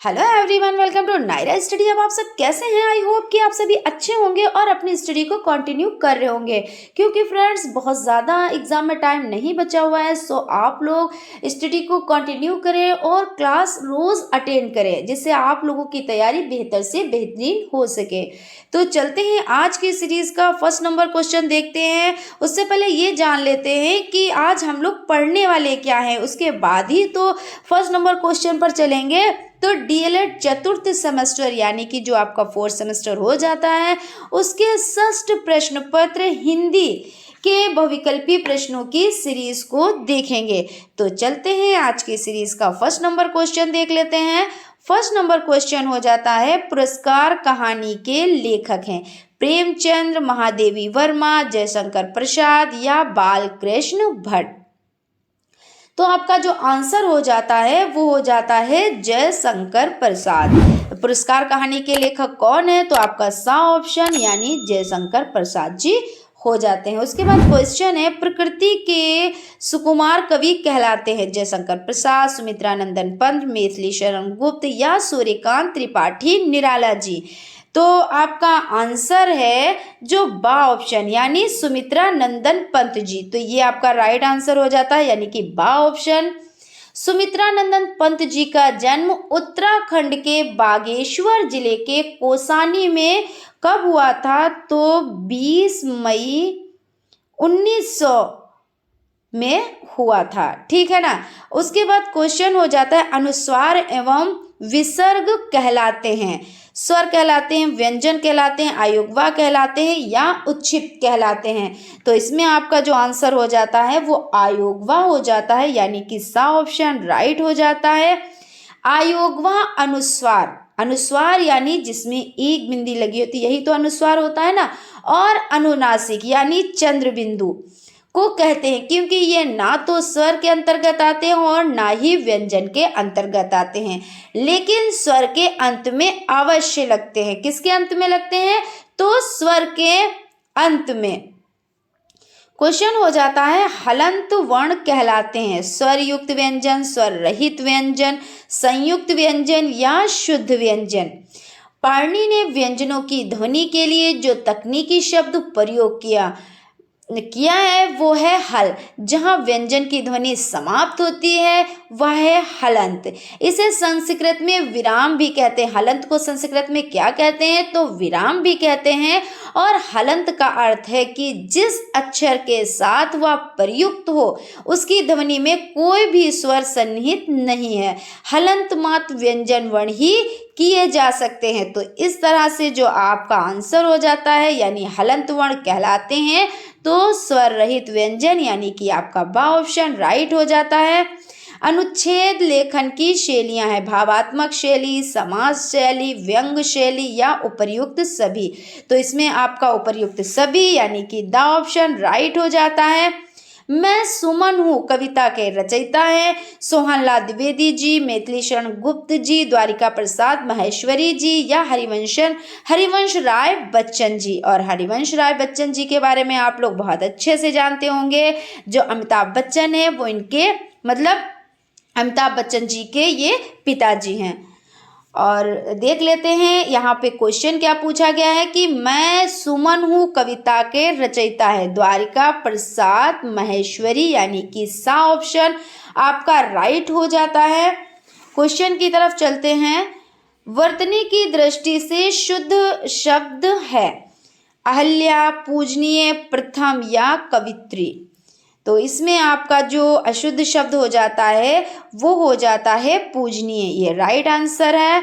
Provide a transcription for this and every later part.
Hello everyone, welcome to Naira study. अब आप सब कैसे हैं? आई होप कि आप सभी अच्छे होंगे और अपनी स्टडी को कंटिन्यू कर रहे होंगे, क्योंकि फ्रेंड्स बहुत ज़्यादा एग्जाम में टाइम नहीं बचा हुआ है। सो आप लोग स्टडी को कंटिन्यू करें और क्लास रोज़ अटेंड करें, जिससे आप लोगों की तैयारी बेहतर से बेहतरीन हो सके। तो चलते हैं आज की सीरीज़ का फर्स्ट नंबर क्वेश्चन देखते हैं। उससे पहले ये जान लेते हैं कि आज हम लोग पढ़ने वाले क्या हैं, उसके बाद ही तो फर्स्ट नंबर क्वेश्चन पर चलेंगे। तो डीएलएड चतुर्थ सेमेस्टर यानी कि जो आपका फोर्थ सेमेस्टर हो जाता है, उसके षष्ठ प्रश्न पत्र हिंदी के बहुविकल्पी प्रश्नों की सीरीज को देखेंगे। तो चलते हैं आज की सीरीज का फर्स्ट नंबर क्वेश्चन देख लेते हैं। फर्स्ट नंबर क्वेश्चन हो जाता है, पुरस्कार कहानी के लेखक हैं प्रेमचंद्र, महादेवी वर्मा, जयशंकर प्रसाद या बालकृष्ण भट्ट। तो आपका जो आंसर हो जाता है वो हो जाता है जयशंकर प्रसाद। पुरस्कार कहानी के लेखक कौन है? तो आपका सा ऑप्शन यानी जयशंकर प्रसाद जी हो जाते हैं। उसके बाद क्वेश्चन है, प्रकृति के सुकुमार कवि कहलाते हैं जयशंकर प्रसाद, सुमित्रा नंदन पंत, मैथिली शरण गुप्त या सूर्यकांत त्रिपाठी निराला जी। तो आपका आंसर है जो बा ऑप्शन यानी सुमित्रा नंदन पंत जी। तो ये आपका राइट आंसर हो जाता है, यानी कि बा ऑप्शन। सुमित्रा नंदन पंत जी का जन्म उत्तराखंड के बागेश्वर जिले के कौसानी में कब हुआ था? तो 20 मई 1900 में हुआ था, ठीक है ना। उसके बाद क्वेश्चन हो जाता है, अनुस्वार एवं विसर्ग कहलाते हैं, स्वर कहलाते हैं, व्यंजन कहलाते हैं, आयोगवा कहलाते हैं या उच्छिष्ट कहलाते हैं। तो इसमें आपका जो आंसर हो जाता है वो आयोगवा हो जाता है, यानी कि सा ऑप्शन राइट हो जाता है। आयोगवा अनुस्वार, अनुस्वार यानी जिसमें एक बिंदी लगी होती है, यही तो अनुस्वार होता है ना। और अनुनासिक यानी चंद्र बिंदु को कहते हैं, क्योंकि ये ना तो स्वर के अंतर्गत आते हैं और ना ही व्यंजन के अंतर्गत आते हैं, लेकिन स्वर के अंत में अवश्य लगते हैं। किसके अंत में लगते हैं? तो स्वर के अंत में। क्वेश्चन हो जाता है, हलंत वर्ण कहलाते हैं स्वर युक्त व्यंजन, स्वर रहित व्यंजन, संयुक्त व्यंजन या शुद्ध व्यंजन। पाणिनि ने व्यंजनों की ध्वनि के लिए जो तकनीकी शब्द प्रयोग किया है वो है हल। जहां व्यंजन की ध्वनि समाप्त होती है वह है हलंत। इसे संस्कृत में विराम भी कहते हैं। हलंत को संस्कृत में क्या कहते हैं? तो विराम भी कहते हैं। और हलंत का अर्थ है कि जिस अक्षर के साथ वह प्रयुक्त हो उसकी ध्वनि में कोई भी स्वर सन्निहित नहीं है। हलंत मात्र व्यंजन वर्ण ही किए जा सकते हैं। तो इस तरह से जो आपका आंसर हो जाता है, यानी हलंत वर्ण कहलाते हैं तो स्वर रहित व्यंजन, यानी कि आपका बा ऑप्शन राइट हो जाता है। अनुच्छेद लेखन की शैलियां हैं भावात्मक शैली, समास शैली, व्यंग शैली या उपर्युक्त सभी। तो इसमें आपका उपर्युक्त सभी यानी कि द ऑप्शन राइट हो जाता है। मैं सुमन हूँ कविता के रचयिता हैं सोहनलाल द्विवेदी जी, मैथिली शरण गुप्त जी, द्वारिका प्रसाद महेश्वरी जी या हरिवंश राय बच्चन जी। और हरिवंश राय बच्चन जी के बारे में आप लोग बहुत अच्छे से जानते होंगे। जो अमिताभ बच्चन है वो इनके अमिताभ बच्चन जी के ये पिताजी हैं। और देख लेते हैं यहाँ पे क्वेश्चन क्या पूछा गया है कि मैं सुमन हूँ कविता के रचयिता है द्वारिका प्रसाद महेश्वरी, यानी कि सा ऑप्शन आपका राइट हो जाता है। क्वेश्चन की तरफ चलते हैं। वर्तनी की दृष्टि से शुद्ध शब्द है अहल्या, पूजनीय, प्रथम या कवित्री। तो इसमें आपका जो अशुद्ध शब्द हो जाता है वो हो जाता है पूजनीय, ये राइट आंसर है।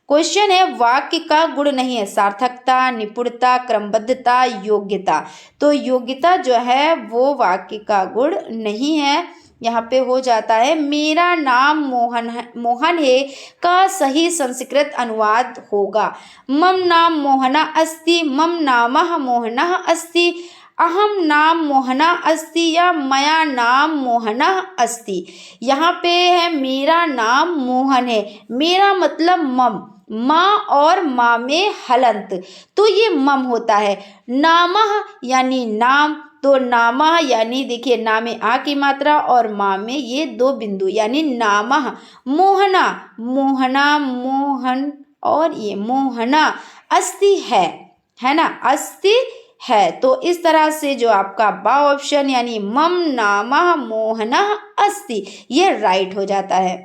क्वेश्चन है, वाक्य का गुण नहीं है सार्थकता, निपुणता, क्रमबद्धता, योग्यता। तो योग्यता जो है वो वाक्य का गुण नहीं है। यहाँ पे हो जाता है, मेरा नाम मोहन है का सही संस्कृत अनुवाद होगा मम नाम मोहना अस्ति, मम नामः मोहनः अस्ति, अहम नाम मोहना अस्ति या मया नाम मोहना अस्ति। यहाँ पे है मेरा नाम मोहन है, मेरा मतलब मम, माँ और माँ में हलंत, तो ये मम होता है। नामः यानी नाम, तो नामः यानी देखिए ना में आ की मात्रा और मा में ये दो बिंदु यानी नामः। मोहना, मोहना मोहन और ये मोहना। अस्ति है ना, अस्ति है। तो इस तरह से जो आपका बा ऑप्शन यानी मम नामः मोहनः अस्ति ये राइट हो जाता है।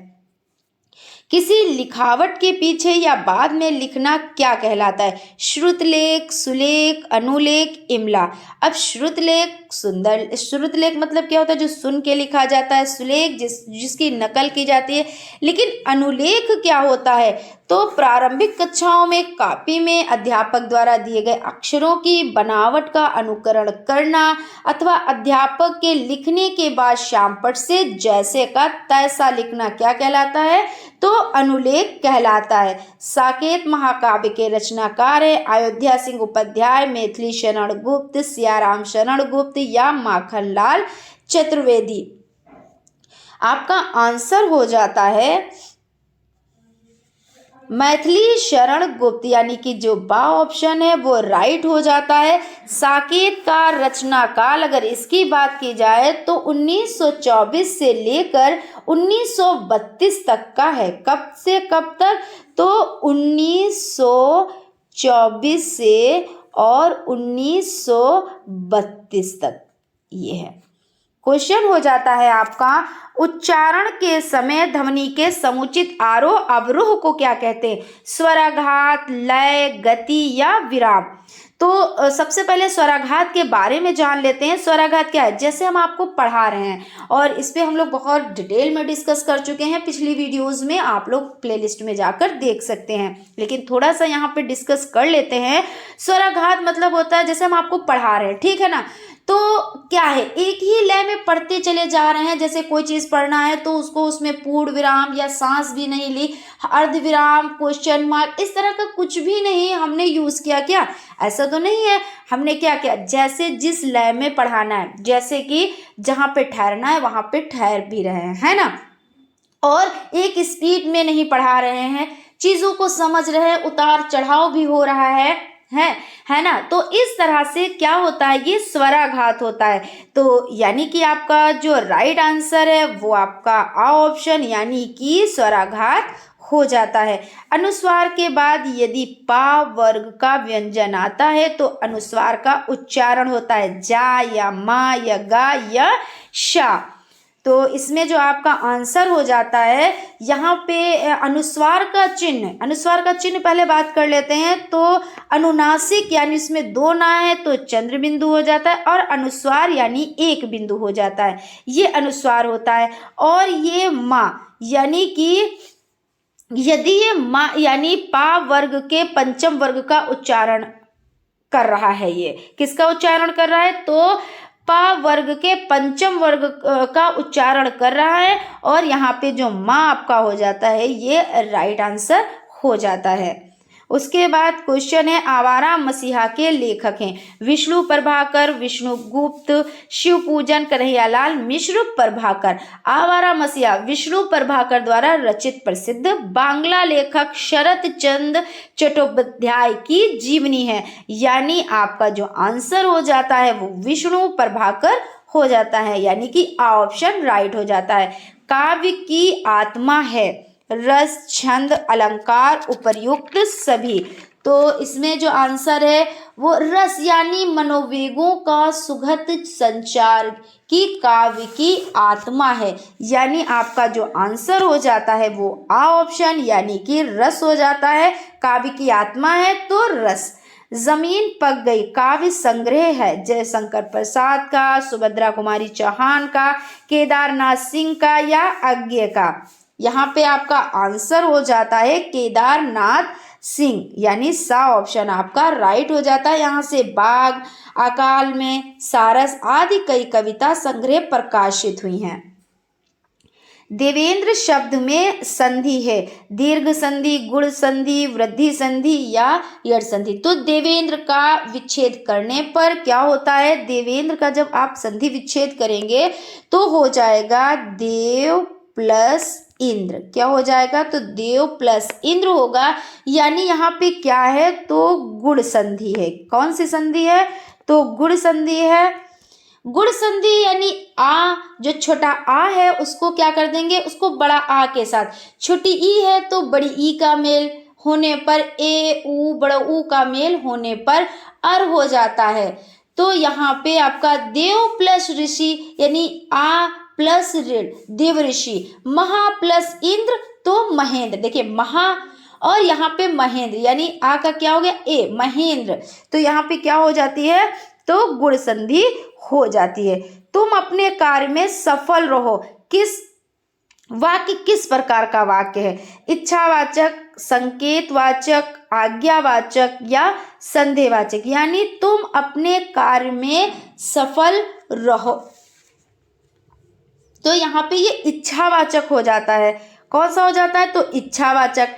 किसी लिखावट के पीछे या बाद में लिखना क्या कहलाता है? श्रुतलेख, सुलेख, अनुलेख, इमला। अब श्रुतलेख सुंदर, श्रुतलेख मतलब क्या होता है? जो सुन के लिखा जाता है। सुलेख जिसकी नकल की जाती है। लेकिन अनुलेख क्या होता है? तो प्रारंभिक कक्षाओं में कापी में अध्यापक द्वारा दिए गए अक्षरों की बनावट का अनुकरण करना अथवा अध्यापक के लिखने के बाद श्यामपट्ट से जैसे का तैसा लिखना क्या कहलाता है? तो अनुलेख कहलाता है। साकेत महाकाव्य के रचनाकार है अयोध्या सिंह उपाध्याय, मैथिली शरण गुप्त, सियाराम शरण गुप्त या माखनलाल चतुर्वेदी। आपका आंसर हो जाता है मैथिली शरण गुप्त यानी कि जो बा ऑप्शन है वो राइट हो जाता है। साकेत का रचना काल अगर इसकी बात की जाए तो 1924 से लेकर 1932 तक का है। कब से कब तक? तो 1924 से और 1932 तक ये है। क्वेश्चन हो जाता है आपका उच्चारण के समय ध्वनि के समुचित आरोह अवरोह को क्या कहते हैं? स्वराघात, लय, गति या विराम। तो सबसे पहले स्वराघात के बारे में जान लेते हैं। स्वराघात क्या है? जैसे हम आपको पढ़ा रहे हैं और इस पे हम लोग बहुत डिटेल में डिस्कस कर चुके हैं पिछली वीडियोस में, आप लोग प्लेलिस्ट में जाकर देख सकते हैं। लेकिन थोड़ा सा यहाँ पे डिस्कस कर लेते हैं। स्वराघात मतलब होता है जैसे हम आपको पढ़ा रहे हैं, ठीक है ना, तो क्या है? एक ही लय में पढ़ते चले जा रहे हैं। जैसे कोई चीज पढ़ना है तो उसको उसमें पूर्ण विराम या सांस भी नहीं ली, अर्ध विराम, क्वेश्चन मार्क, इस तरह का कुछ भी नहीं हमने यूज किया। क्या ऐसा तो नहीं है? हमने क्या किया? जैसे जिस लय में पढ़ाना है, जैसे कि जहां पे ठहरना है वहां पे ठहर भी रहे हैं, है ना, और एक स्पीड में नहीं पढ़ा रहे हैं, चीजों को समझ रहे हैं, उतार चढ़ाव भी हो रहा है ना। तो इस तरह से क्या होता है? ये स्वराघात होता है। तो यानी कि आपका जो राइट आंसर है वो आपका आ ऑप्शन यानी कि स्वराघात हो जाता है। अनुस्वार के बाद यदि पा वर्ग का व्यंजन आता है तो अनुस्वार का उच्चारण होता है जा या मा या गा या शा। तो इसमें जो आपका आंसर हो जाता है यहाँ पे अनुस्वार का चिन्ह पहले बात कर लेते हैं। तो अनुनासिक यानी इसमें दो ना है तो चंद्र बिंदु हो जाता है और अनुस्वार यानी एक बिंदु हो जाता है, ये अनुस्वार होता है। और ये मा यानी कि यदि ये मा यानी पा वर्ग के पंचम वर्ग का उच्चारण कर रहा है, ये किसका उच्चारण कर रहा है? तो पा वर्ग के पंचम वर्ग का उच्चारण कर रहा है और यहाँ पे जो माँ आपका हो जाता है ये राइट आंसर हो जाता है। उसके बाद क्वेश्चन है आवारा मसीहा के लेखक हैं विष्णु प्रभाकर, विष्णु गुप्त, शिव पूजन, कन्हैयालाल मिश्र प्रभाकर। आवारा मसीहा विष्णु प्रभाकर द्वारा रचित प्रसिद्ध बांग्ला लेखक शरत चंद्र चट्टोपाध्याय की जीवनी है, यानी आपका जो आंसर हो जाता है वो विष्णु प्रभाकर हो जाता है, यानी कि आ ऑप्शन राइट हो जाता है। काव्य की आत्मा है रस, छंद, अलंकार, उपर्युक्त सभी। तो इसमें जो आंसर है वो रस यानी मनोवेगों का सुगत संचार की काव्य की आत्मा है, यानी आपका जो आंसर हो जाता है वो आ ऑप्शन यानी कि रस हो जाता है। काव्य की आत्मा है तो रस। जमीन पक गई काव्य संग्रह है जयशंकर प्रसाद का, सुभद्रा कुमारी चौहान का, केदारनाथ सिंह का या अज्ञे का। यहाँ पे आपका आंसर हो जाता है केदारनाथ सिंह, यानी सा ऑप्शन आपका राइट हो जाता है। यहाँ से बाग, अकाल में, सारस आदि कई कविता संग्रह प्रकाशित हुई हैं। देवेंद्र शब्द में संधि है दीर्घ संधि, गुण संधि, वृद्धि संधि या यड़ संधि। तो देवेंद्र का विच्छेद करने पर क्या होता है? देवेंद्र का जब आप संधि विच्छेद करेंगे तो हो जाएगा देव प्लस इंद्र। क्या हो जाएगा? तो देव प्लस इंद्र होगा, यानी यहाँ पे क्या है? तो गुण संधि है। कौन सी संधि है? तो गुण संधि है। गुण संधि यानी आ, जो छोटा आ है उसको क्या कर देंगे, उसको बड़ा आ के साथ, छोटी ई है तो बड़ी ई का मेल होने पर ए ऊ, बड़ा ऊ का मेल होने पर अर हो जाता है। तो यहाँ पे आपका देव प्लस ऋषि यानी आ प्लस ऋण, देव ऋषि, महा प्लस इंद्र तो महेंद्र। देखिए महा और यहाँ पे महेंद्र यानी आ का क्या हो गया, ए, महेंद्र। तो यहाँ पे क्या हो जाती है, तो गुण संधि हो जाती है। तुम अपने कार्य में सफल रहो, किस वाक्य किस प्रकार का वाक्य है, इच्छावाचक, संकेतवाचक, आज्ञावाचक या संदेहवाचक, यानी तुम अपने कार्य में सफल रहो। तो यहाँ पे ये इच्छावाचक हो जाता है। कौन सा हो जाता है, तो इच्छावाचक।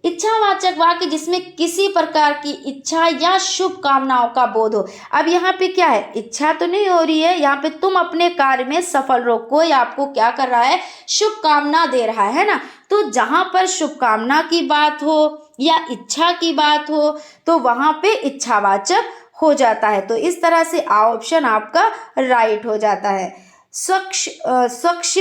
इच्छावाचक वाक्य जिसमें किसी प्रकार की इच्छा या शुभ कामनाओं का बोध हो। अब यहाँ पे क्या है, इच्छा तो नहीं हो रही है, यहाँ पे तुम अपने कार्य में सफल रहो, कोई आपको क्या कर रहा है, शुभ कामना दे रहा है ना। तो जहां पर शुभ कामना की बात हो या इच्छा की बात हो तो वहां पे इच्छावाचक हो जाता है। तो इस तरह से ऑप्शन आपका राइट हो जाता है। स्वच्छ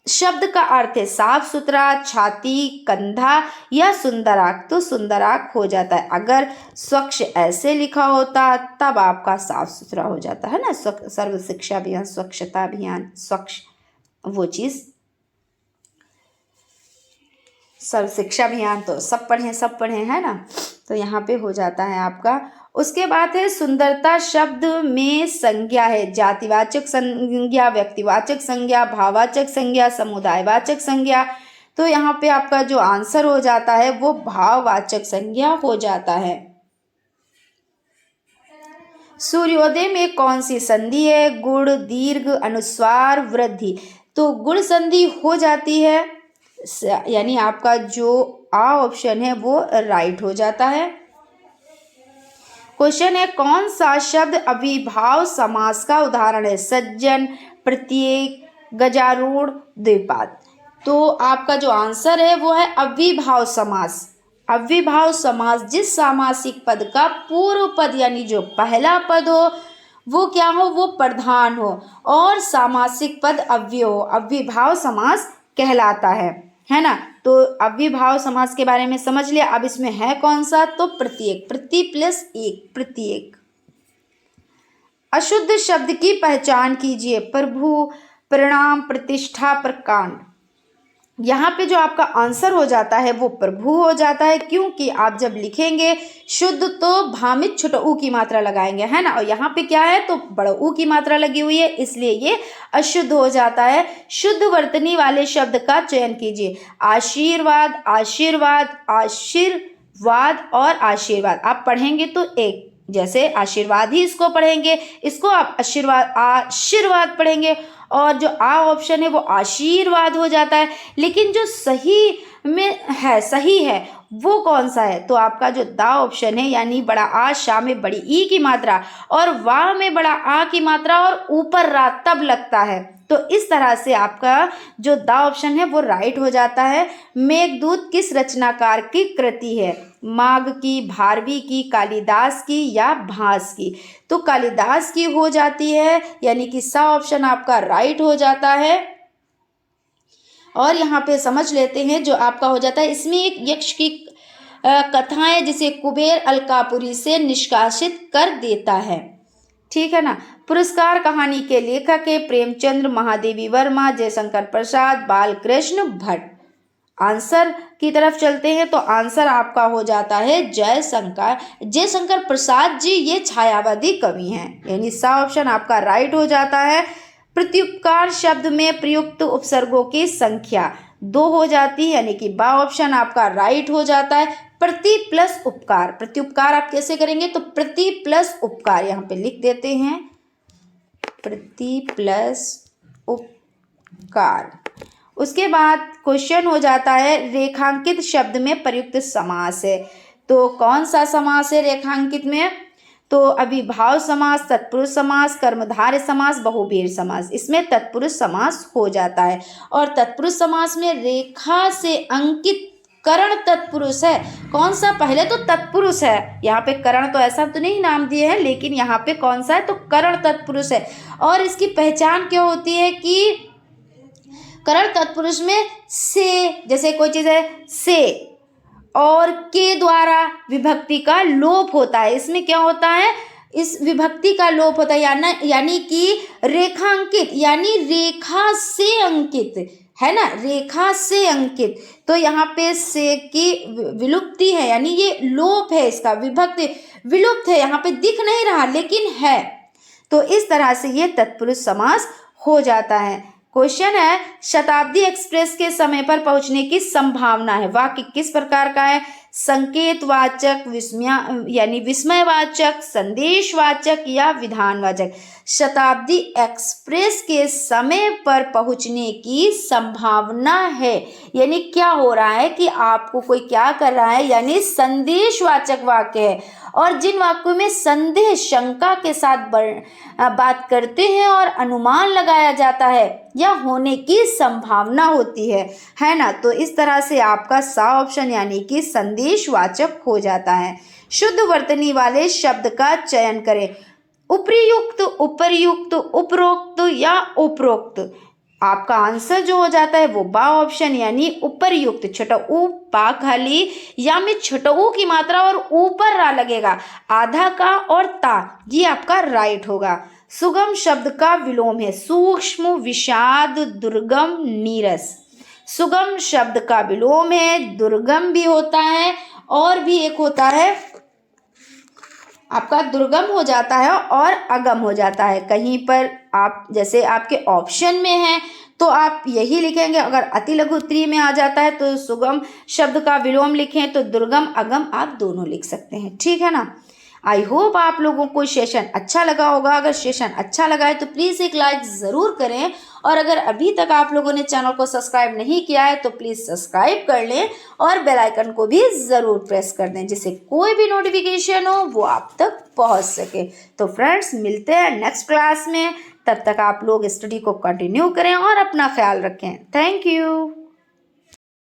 शब्द का अर्थ है साफ सुथरा, छाती, कंधा या सुंदराक, तो सुंदराक हो जाता है। अगर स्वच्छ ऐसे लिखा होता तब आपका साफ सुथरा हो जाता है ना, सर्व शिक्षा अभियान, स्वच्छता अभियान, स्वच्छ वो चीज, सर्व शिक्षा अभियान तो सब पढ़े है ना, तो यहाँ पे हो जाता है आपका। उसके बाद है सुंदरता शब्द में संज्ञा है, जातिवाचक संज्ञा, व्यक्तिवाचक संज्ञा, भाववाचक संज्ञा, समुदायवाचक संज्ञा। तो यहाँ पे आपका जो आंसर हो जाता है वो भाववाचक संज्ञा हो जाता है। सूर्योदय में कौन सी संधि है, गुण, दीर्घ, अनुस्वार, वृद्धि। तो गुण संधि हो जाती है, यानी आपका जो आ ऑप्शन है वो राइट हो जाता है। क्वेश्चन है कौन सा शब्द अविभाव समास का उदाहरण है, सज्जन, प्रत्येक, गजारूढ़, द्विपाद। तो आपका जो आंसर है वो है अविभाव समास। अविभाव समास जिस सामासिक पद का पूर्व पद यानी जो पहला पद हो वो क्या हो, वो प्रधान हो और सामासिक पद अव्यय हो, अविभाव समास कहलाता है ना। तो अव्ययभाव समास के बारे में समझ लिया। अब इसमें है कौन सा, तो प्रत्येक, प्रति प्लस एक, प्रत्येक। अशुद्ध शब्द की पहचान कीजिए, प्रभु, प्रणाम, प्रतिष्ठा, प्रकांड। यहाँ पे जो आपका आंसर हो जाता है वो प्रभु हो जाता है, क्योंकि आप जब लिखेंगे शुद्ध तो भामित छोटा ऊ की मात्रा लगाएंगे, है ना, और यहाँ पे क्या है तो बड़ा ऊ की मात्रा लगी हुई है, इसलिए ये अशुद्ध हो जाता है। शुद्ध वर्तनी वाले शब्द का चयन कीजिए, आशीर्वाद, आशीर्वाद, आशीर्वाद और आशीर्वाद। आप पढ़ेंगे तो एक जैसे आशीर्वाद ही इसको पढ़ेंगे, इसको आप आशीर्वाद पढ़ेंगे, और जो आ ऑप्शन है वो आशीर्वाद हो जाता है। लेकिन जो सही में है, सही है वो कौन सा है, तो आपका जो दा ऑप्शन है, यानी बड़ा आ शा में बड़ी ई की मात्रा और वाह में बड़ा आ की मात्रा और ऊपर रा तब लगता है। तो इस तरह से आपका जो दा ऑप्शन है वो राइट हो जाता है। मेघदूत किस रचनाकार की कृति है, माघ की, भारवी की, कालिदास की या भास की। तो कालिदास की हो जाती है, यानी कि सा ऑप्शन आपका राइट हो जाता है। और यहाँ पे समझ लेते हैं जो आपका हो जाता है, इसमें एक यक्ष की कथा है जिसे कुबेर अलकापुरी से निष्कासित कर देता है, ठीक है ना। पुरस्कार कहानी के लेखक है प्रेमचंद्र, महादेवी वर्मा, जयशंकर प्रसाद, बालकृष्ण भट्ट। आंसर की तरफ चलते हैं तो आंसर आपका हो जाता है जयशंकर प्रसाद जी, ये छायावादी कवि हैं, यानी सा ऑप्शन आपका राइट हो जाता है। प्रत्युपकार शब्द में प्रयुक्त उपसर्गों की संख्या 2 हो जाती है, यानी कि बा ऑप्शन आपका राइट हो जाता है। प्रति प्लस उपकार, प्रत्युपकार आप कैसे करेंगे, तो प्रति प्लस उपकार यहाँ पे लिख देते हैं, प्रति प्लस उपकार। उसके बाद क्वेश्चन हो जाता है रेखांकित शब्द में प्रयुक्त समास है, तो कौन सा समास है रेखांकित में, तो अभिभाव समास, तत्पुरुष समास, कर्मधारय समास, बहुब्रीहि समास। इसमें तत्पुरुष समास हो जाता है, और तत्पुरुष समास में रेखा से अंकित करण तत्पुरुष है। कौन सा? पहले तो तत्पुरुष है, यहाँ पे करण तो ऐसा तो नहीं नाम दिए हैं, लेकिन यहाँ पे कौन सा है? तो करण तत्पुरुष है। और इसकी पहचान क्या होती है कि करण तत्पुरुष में से, जैसे कोई चीज़ है से और के द्वारा विभक्ति का लोप होता है। इसमें क्या होता है? इस विभक्ति का लोप होता है, यानी कि रेखांकित, यानी रेखा से अंकित है ना, रेखा से अंकित। तो यहाँ पे से की विलुप्ति है, यानी ये लोप है, इसका विभक्ति विलुप्त है, यहाँ पे दिख नहीं रहा लेकिन है। तो इस तरह से ये तत्पुरुष समास हो जाता है। क्वेश्चन है, शताब्दी एक्सप्रेस के समय पर पहुंचने की संभावना है। वाक्य किस प्रकार का है? संकेतवाचक, यानी विस्मयवाचक, संदेशवाचक या विधानवाचक। शताब्दी एक्सप्रेस के समय पर पहुंचने की संभावना है, यानी क्या हो रहा है कि आपको कोई क्या कर रहा है, यानी संदेशवाचक वाक्य है। और जिन वाक्यों में संदेह, शंका के साथ बात करते हैं और अनुमान लगाया जाता है या होने की संभावना होती है ना, तो इस तरह से आपका सा ऑप्शन यानी कि संदेशवाचक हो जाता है। शुद्ध वर्तनी वाले शब्द का चयन करें। उपयुक्त, उपर्युक्त, उपरोक्त या उपरोक्त। आपका आंसर जो हो जाता है वो बा ऑप्शन यानी उपर्युक्त। छोटा ऊ पा खाली या में छोटा ऊ की मात्रा और ऊपर रा लगेगा, आधा का और ता, ये आपका राइट होगा। सुगम शब्द का विलोम है। सूक्ष्म, विषाद, दुर्गम, नीरस। सुगम शब्द का विलोम है, दुर्गम भी होता है और भी एक होता है आपका दुर्गम हो जाता है और अगम हो जाता है। कहीं पर आप जैसे आपके ऑप्शन में है तो आप यही लिखेंगे, अगर अति लघु उत्तरीय में आ जाता है तो सुगम शब्द का विलोम लिखें, तो दुर्गम अगम आप दोनों लिख सकते हैं, ठीक है ना। आई होप आप लोगों को सेशन अच्छा लगा होगा। अगर सेशन अच्छा लगा है तो प्लीज़ एक लाइक ज़रूर करें, और अगर अभी तक आप लोगों ने चैनल को सब्सक्राइब नहीं किया है तो प्लीज़ सब्सक्राइब कर लें और बेल आइकन को भी ज़रूर प्रेस कर दें, जिससे कोई भी नोटिफिकेशन हो वो आप तक पहुंच सके। तो फ्रेंड्स, मिलते हैं नेक्स्ट क्लास में, तब तक आप लोग स्टडी को कंटिन्यू करें और अपना ख्याल रखें। Thank you.